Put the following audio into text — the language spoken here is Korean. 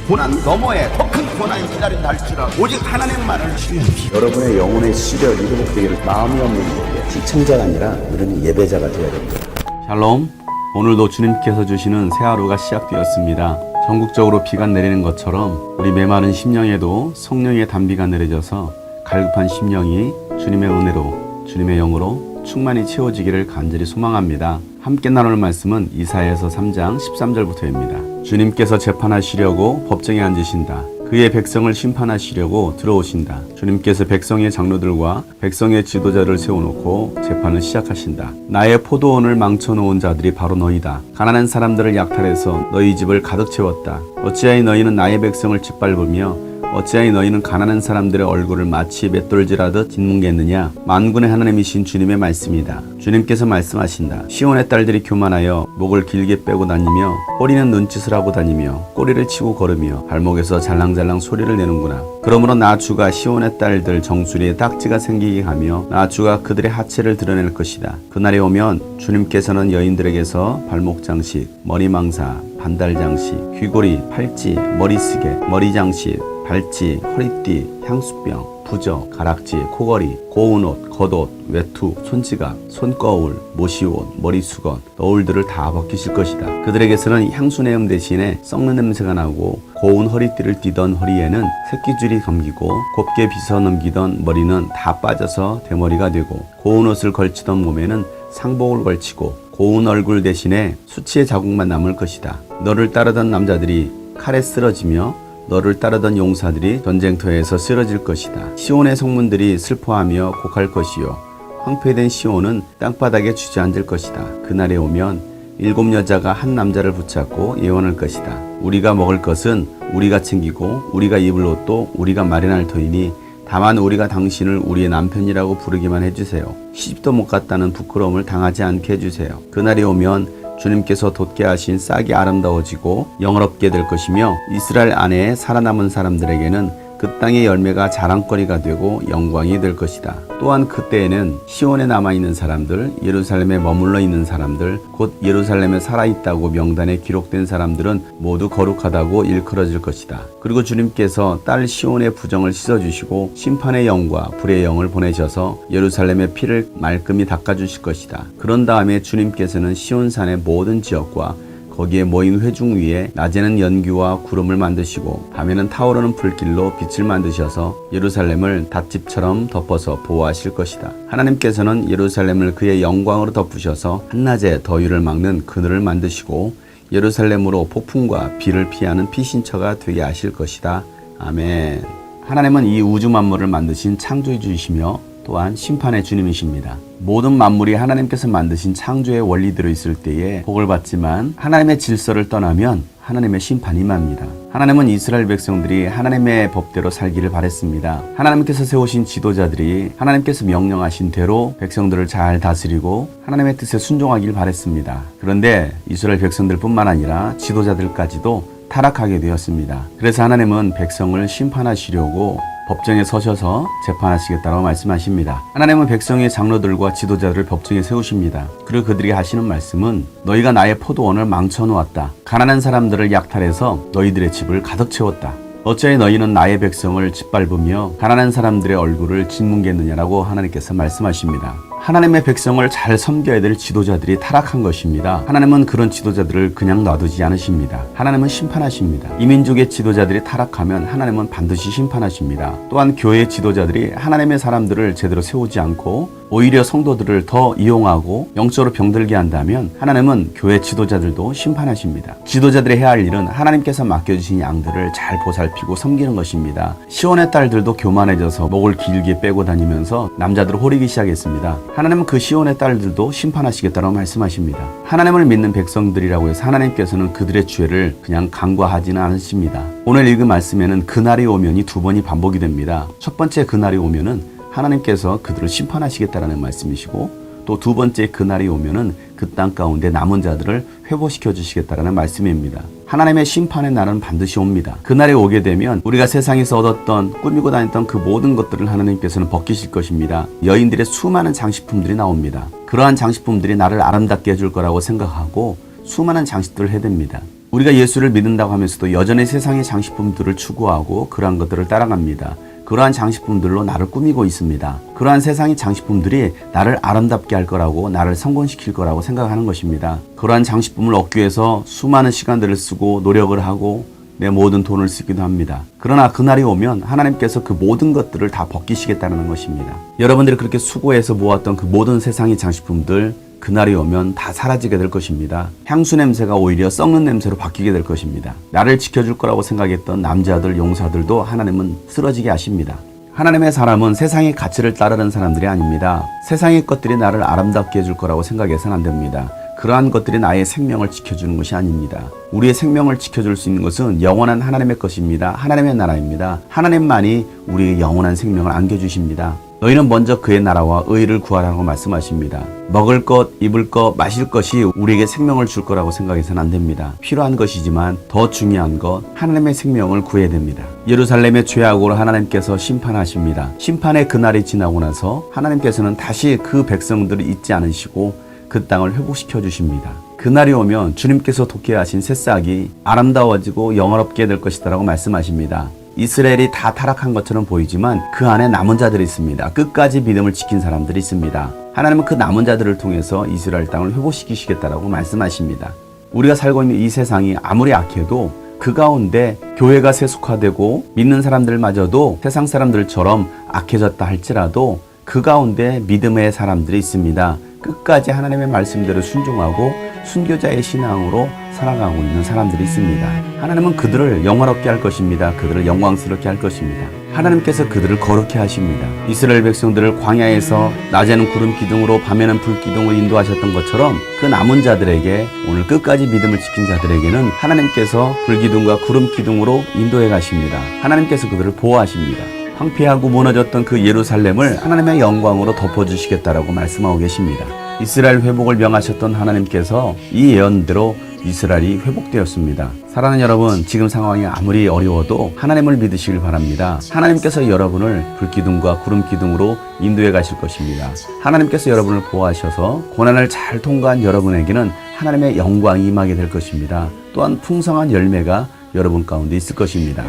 고난 너머에 더 큰 고난이 기다린다 할지라도 오직 하나님만을 신뢰하십시오. 여러분의 영혼의 시력이 회복되기를 마음이 없는 분에게 시청자가 아니라 우리는 예배자가 되어야 됩니다. 샬롬, 오늘도 주님께서 주시는 새 하루가 시작되었습니다. 전국적으로 비가 내리는 것처럼 우리 메마른 심령에도 성령의 단비가 내려져서 갈급한 심령이 주님의 은혜로, 주님의 영으로 충만히 채워지기를 간절히 소망합니다. 함께 나눌 말씀은 이사야서 3장 13절부터입니다. 주님께서 재판하시려고 법정에 앉으신다. 그의 백성을 심판하시려고 들어오신다. 주님께서 백성의 장로들과 백성의 지도자를 세워놓고 재판을 시작하신다. 나의 포도원을 망쳐놓은 자들이 바로 너희다. 가난한 사람들을 약탈해서 너희 집을 가득 채웠다. 어찌하여 너희는 나의 백성을 짓밟으며 어찌하여 너희는 가난한 사람들의 얼굴을 마치 맷돌질하듯 짓뭉갰느냐. 만군의 하나님이신 주님의 말씀이다. 주님께서 말씀하신다. 시온의 딸들이 교만하여 목을 길게 빼고 다니며 꼬리는 눈짓을 하고 다니며 꼬리를 치고 걸으며 발목에서 잘랑잘랑 소리를 내는구나. 그러므로 나 주가 시온의 딸들 정수리에 딱지가 생기게 하며 나 주가 그들의 하체를 드러낼 것이다. 그날이 오면 주님께서는 여인들에게서 발목 장식, 머리 망사, 반달 장식, 귀고리, 팔찌, 머리쓰개, 머리 장식, 발찌, 허리띠, 향수병, 부저, 가락지, 코걸이, 고운 옷, 겉옷, 외투, 손지갑, 손거울, 모시옷, 머리수건, 너울들을 다 벗기실 것이다. 그들에게서는 향수내음 대신에 썩는 냄새가 나고 고운 허리띠를 띠던 허리에는 새끼줄이 감기고 곱게 빗어 넘기던 머리는 다 빠져서 대머리가 되고 고운 옷을 걸치던 몸에는 상복을 걸치고 고운 얼굴 대신에 수치의 자국만 남을 것이다. 너를 따르던 남자들이 칼에 쓰러지며 너를 따르던 용사들이 전쟁터에서 쓰러질 것이다. 시온의 성문들이 슬퍼하며 곡할 것이요 황폐된 시온은 땅바닥에 주저앉을 것이다. 그날에 오면 7 여자가 한 남자를 붙잡고 예언할 것이다. 우리가 먹을 것은 우리가 챙기고 우리가 입을 옷도 우리가 마련할 터이니 다만 우리가 당신을 우리의 남편이라고 부르기만 해주세요. 시집도 못 갔다는 부끄러움을 당하지 않게 해주세요. 그날이 오면 주님께서 돋게 하신 싹이 아름다워지고 영어롭게 될 것이며 이스라엘 안에 살아남은 사람들에게는 그 땅의 열매가 자랑거리가 되고 영광이 될 것이다. 또한 그때에는 시온에 남아있는 사람들, 예루살렘에 머물러 있는 사람들, 곧 예루살렘에 살아있다고 명단에 기록된 사람들은 모두 거룩하다고 일컬어질 것이다. 그리고 주님께서 딸 시온의 부정을 씻어주시고 심판의 영과 불의 영을 보내셔서 예루살렘의 피를 말끔히 닦아주실 것이다. 그런 다음에 주님께서는 시온산의 모든 지역과 거기에 모인 회중 위에 낮에는 연기와 구름을 만드시고 밤에는 타오르는 불길로 빛을 만드셔서 예루살렘을 닷집처럼 덮어서 보호하실 것이다. 하나님께서는 예루살렘을 그의 영광으로 덮으셔서 한낮에 더위를 막는 그늘을 만드시고 예루살렘으로 폭풍과 비를 피하는 피신처가 되게 하실 것이다. 아멘. 하나님은 이 우주 만물을 만드신 창조주이시며 또한 심판의 주님이십니다. 모든 만물이 하나님께서 만드신 창조의 원리대로 있을 때에 복을 받지만 하나님의 질서를 떠나면 하나님의 심판이 임합니다. 하나님은 이스라엘 백성들이 하나님의 법대로 살기를 바랬습니다. 하나님께서 세우신 지도자들이 하나님께서 명령하신 대로 백성들을 잘 다스리고 하나님의 뜻에 순종하길 바랬습니다. 그런데 이스라엘 백성들뿐만 아니라 지도자들까지도 타락하게 되었습니다. 그래서 하나님은 백성을 심판하시려고 법정에 서셔서 재판하시겠다고 말씀하십니다. 하나님은 백성의 장로들과 지도자들을 법정에 세우십니다. 그리고 그들이 하시는 말씀은 너희가 나의 포도원을 망쳐놓았다. 가난한 사람들을 약탈해서 너희들의 집을 가득 채웠다. 어찌하여 너희는 나의 백성을 짓밟으며 가난한 사람들의 얼굴을 짓뭉갰느냐라고 하나님께서 말씀하십니다. 하나님의 백성을 잘 섬겨야 될 지도자들이 타락한 것입니다. 하나님은 그런 지도자들을 그냥 놔두지 않으십니다. 하나님은 심판하십니다. 이민족의 지도자들이 타락하면 하나님은 반드시 심판하십니다. 또한 교회의 지도자들이 하나님의 사람들을 제대로 세우지 않고 오히려 성도들을 더 이용하고 영적으로 병들게 한다면 하나님은 교회 지도자들도 심판하십니다. 지도자들이 해야 할 일은 하나님께서 맡겨주신 양들을 잘 보살피고 섬기는 것입니다. 시온의 딸들도 교만해져서 목을 길게 빼고 다니면서 남자들을 호리기 시작했습니다. 하나님은 그 시온의 딸들도 심판하시겠다고 말씀하십니다. 하나님을 믿는 백성들이라고 해서 하나님께서는 그들의 죄를 그냥 간과하지는 않으십니다. 오늘 읽은 말씀에는 그날이 오면이 2번이 반복이 됩니다. 첫 번째 그날이 오면은 하나님께서 그들을 심판하시겠다라는 말씀이시고 또 2번째 그날이 오면은 그 땅 가운데 남은 자들을 회복시켜 주시겠다라는 말씀입니다. 하나님의 심판의 날은 반드시 옵니다. 그날에 오게 되면 우리가 세상에서 얻었던 꾸미고 다녔던 그 모든 것들을 하나님께서는 벗기실 것입니다. 여인들의 수많은 장식품들이 나옵니다. 그러한 장식품들이 나를 아름답게 해줄 거라고 생각하고 수많은 장식들을 해댑니다. 우리가 예수를 믿는다고 하면서도 여전히 세상의 장식품들을 추구하고 그러한 것들을 따라갑니다. 그러한 장식품들로 나를 꾸미고 있습니다. 그러한 세상의 장식품들이 나를 아름답게 할 거라고, 나를 성공시킬 거라고 생각하는 것입니다. 그러한 장식품을 얻기 위해서 수많은 시간들을 쓰고 노력을 하고 내 모든 돈을 쓰기도 합니다. 그러나 그날이 오면 하나님께서 그 모든 것들을 다 벗기시겠다는 것입니다. 여러분들이 그렇게 수고해서 모았던 그 모든 세상의 장식품들, 그날이 오면 다 사라지게 될 것입니다. 향수 냄새가 오히려 썩는 냄새로 바뀌게 될 것입니다. 나를 지켜줄 거라고 생각했던 남자들, 용사들도 하나님은 쓰러지게 하십니다. 하나님의 사람은 세상의 가치를 따르는 사람들이 아닙니다. 세상의 것들이 나를 아름답게 해줄 거라고 생각해서는 안 됩니다. 그러한 것들이 나의 생명을 지켜주는 것이 아닙니다. 우리의 생명을 지켜줄 수 있는 것은 영원한 하나님의 것입니다. 하나님의 나라입니다. 하나님만이 우리의 영원한 생명을 안겨주십니다. 너희는 먼저 그의 나라와 의를 구하라고 말씀하십니다. 먹을 것, 입을 것, 마실 것이 우리에게 생명을 줄 거라고 생각해서는 안 됩니다. 필요한 것이지만 더 중요한 것, 하나님의 생명을 구해야 됩니다. 예루살렘의 죄악으로 하나님께서 심판하십니다. 심판의 그날이 지나고 나서 하나님께서는 다시 그 백성들을 잊지 않으시고 그 땅을 회복시켜 주십니다. 그날이 오면 주님께서 독해하신 새싹이 아름다워지고 영화롭게 될 것이다라고 말씀하십니다. 이스라엘이 다 타락한 것처럼 보이지만 그 안에 남은 자들이 있습니다. 끝까지 믿음을 지킨 사람들이 있습니다. 하나님은 그 남은 자들을 통해서 이스라엘 땅을 회복시키시겠다라고 말씀하십니다. 우리가 살고 있는 이 세상이 아무리 악해도 그 가운데 교회가 세속화되고 믿는 사람들마저도 세상 사람들처럼 악해졌다 할지라도 그 가운데 믿음의 사람들이 있습니다. 끝까지 하나님의 말씀대로 순종하고 순교자의 신앙으로 살아가고 있는 사람들이 있습니다. 하나님은 그들을 영화롭게 할 것입니다. 그들을 영광스럽게 할 것입니다. 하나님께서 그들을 거룩해 하십니다. 이스라엘 백성들을 광야에서 낮에는 구름 기둥으로 밤에는 불 기둥으로 인도하셨던 것처럼 그 남은 자들에게, 오늘 끝까지 믿음을 지킨 자들에게는 하나님께서 불 기둥과 구름 기둥으로 인도해 가십니다. 하나님께서 그들을 보호하십니다. 황폐하고 무너졌던 그 예루살렘을 하나님의 영광으로 덮어주시겠다라고 말씀하고 계십니다. 이스라엘 회복을 명하셨던 하나님께서 이 예언대로 이스라엘이 회복되었습니다. 사랑하는 여러분, 지금 상황이 아무리 어려워도 하나님을 믿으시길 바랍니다. 하나님께서 여러분을 불기둥과 구름기둥으로 인도해 가실 것입니다. 하나님께서 여러분을 보호하셔서 고난을 잘 통과한 여러분에게는 하나님의 영광이 임하게 될 것입니다. 또한 풍성한 열매가 여러분 가운데 있을 것입니다.